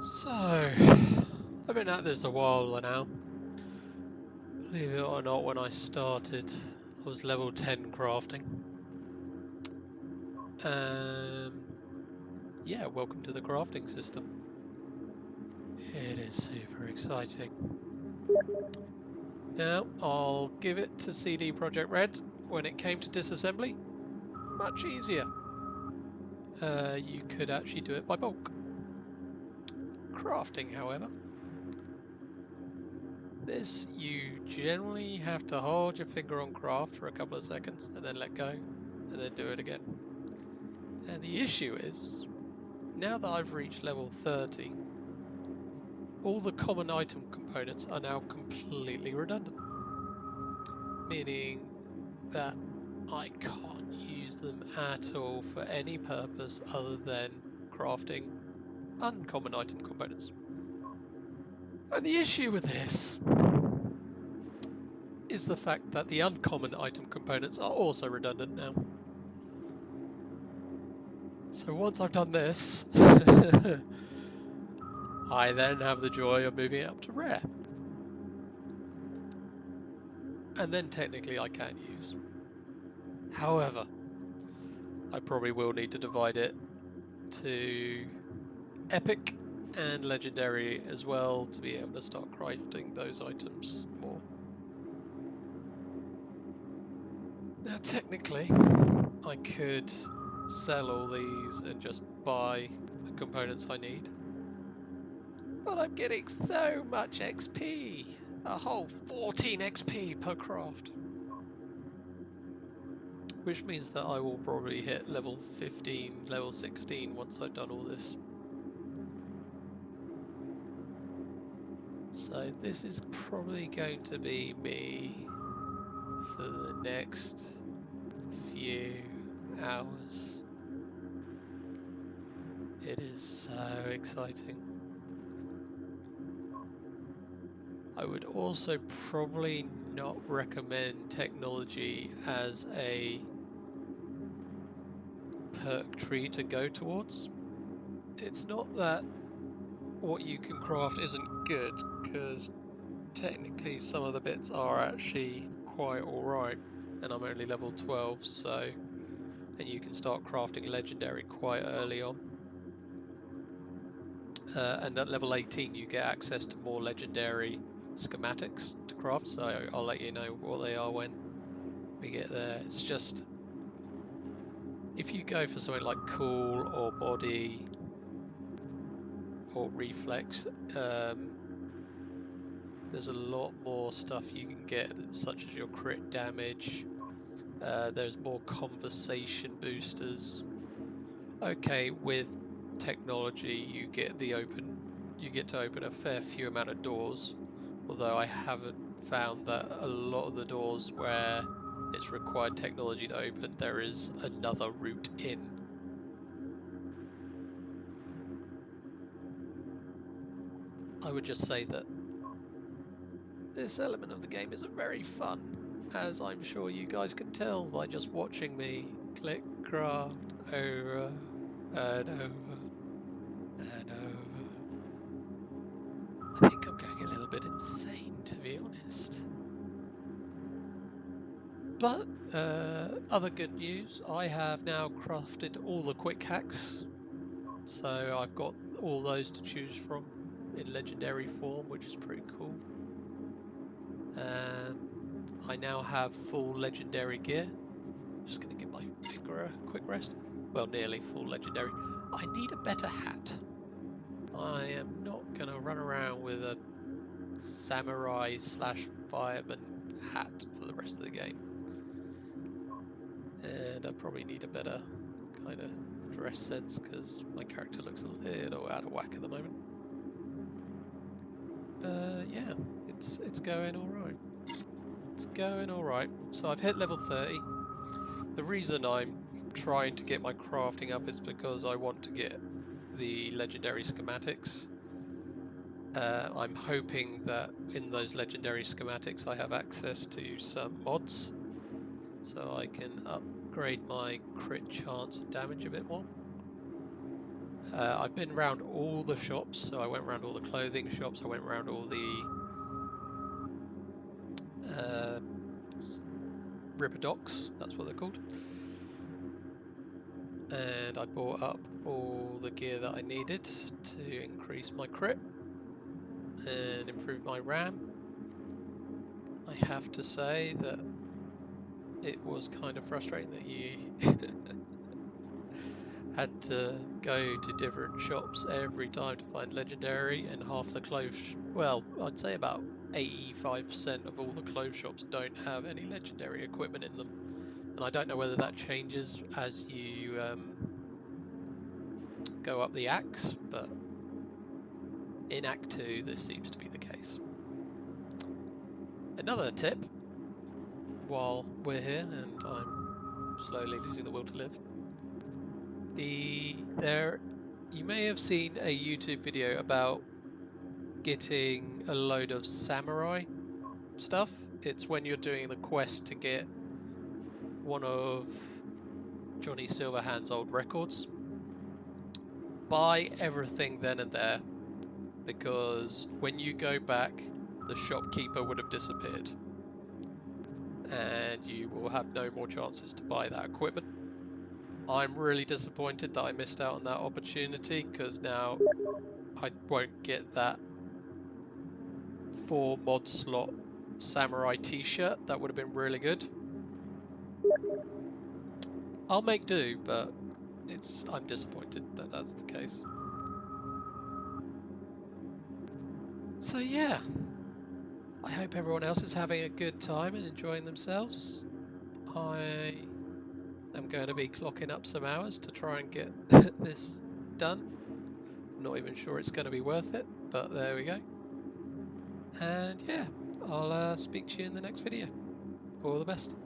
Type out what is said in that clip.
So, I've been at this a while now. Believe it or not, when I started, I was level 10 crafting. Yeah, welcome to the crafting system. It is super exciting. Now, I'll give it to CD Projekt Red. When it came to disassembly, much easier. You could actually do it by bulk. Crafting, however, this you generally have to hold your finger on craft for a couple of seconds and then let go and then do it again. And the issue is, now that I've reached level 30, all the common item components are now completely redundant. Meaning that I can't use them at all for any purpose other than crafting uncommon item components. And the issue with this is the fact that the uncommon item components are also redundant now. So once I've done this, I then have the joy of moving it up to rare. And then technically I can use. However, I probably will need to divide it to epic and legendary as well to be able to start crafting those items more. Now technically I could sell all these and just buy the components I need, but I'm getting so much XP, a whole 14 XP per craft, which means that I will probably hit level 15, level 16 once I've done all this. So this is probably going to be me for the next few hours. It is so exciting. I would also probably not recommend technology as a perk tree to go towards. It's not that what you can craft isn't good, because technically some of the bits are actually quite alright, and I'm only level 12, so and you can start crafting legendary quite early on. And at level 18 you get access to more legendary schematics to craft, so I'll let you know what they are when we get there. It's just, if you go for something like cool or body or reflex, there's a lot more stuff you can get, such as your crit damage. There's more conversation boosters. Okay, with technology you get to open a fair few amount of doors, although I haven't found that a lot of the doors where it's required technology to open, there is another route in. I would just say that this element of the game isn't very fun, as I'm sure you guys can tell by just watching me click craft over and over and over. I think I'm going a little bit insane, to be honest. But other good news, I have now crafted all the quick hacks, so I've got all those to choose from in legendary form, which is pretty cool. I now have full legendary gear. Just going to give my finger a quick rest. Well, nearly full legendary. I need a better hat. I am not going to run around with a samurai / fireman hat for the rest of the game. And I probably need a better kind of dress sense, because my character looks a little out of whack at the moment. Yeah, it's going alright. It's going alright. So I've hit level 30. The reason I'm trying to get my crafting up is because I want to get the legendary schematics. I'm hoping that in those legendary schematics I have access to some mods, so I can upgrade my crit chance and damage a bit more. I've been around all the shops, so I went around all the clothing shops, I went around all the ripper docks, that's what they're called. And I bought up all the gear that I needed to increase my crit and improve my RAM. I have to say that it was kind of frustrating that you had to go to different shops every time to find legendary, and half the clothes, well, I'd say about 85% of all the clothes shops don't have any legendary equipment in them. And I don't know whether that changes as you go up the acts, but in Act 2 this seems to be the case. Another tip, while we're here and I'm slowly losing the will to live, you may have seen a YouTube video about getting a load of samurai stuff. It's when you're doing the quest to get one of Johnny Silverhand's old records. Buy everything then and there, because when you go back, the shopkeeper would have disappeared and you will have no more chances to buy that equipment. I'm really disappointed that I missed out on that opportunity, because now I won't get that 4 mod slot samurai t-shirt. That would have been really good. I'll make do, but I'm disappointed that that's the case. So yeah, I hope everyone else is having a good time and enjoying themselves. I am going to be clocking up some hours to try and get this done. I'm not even sure it's going to be worth it, but there we go. And yeah, I'll speak to you in the next video. All the best.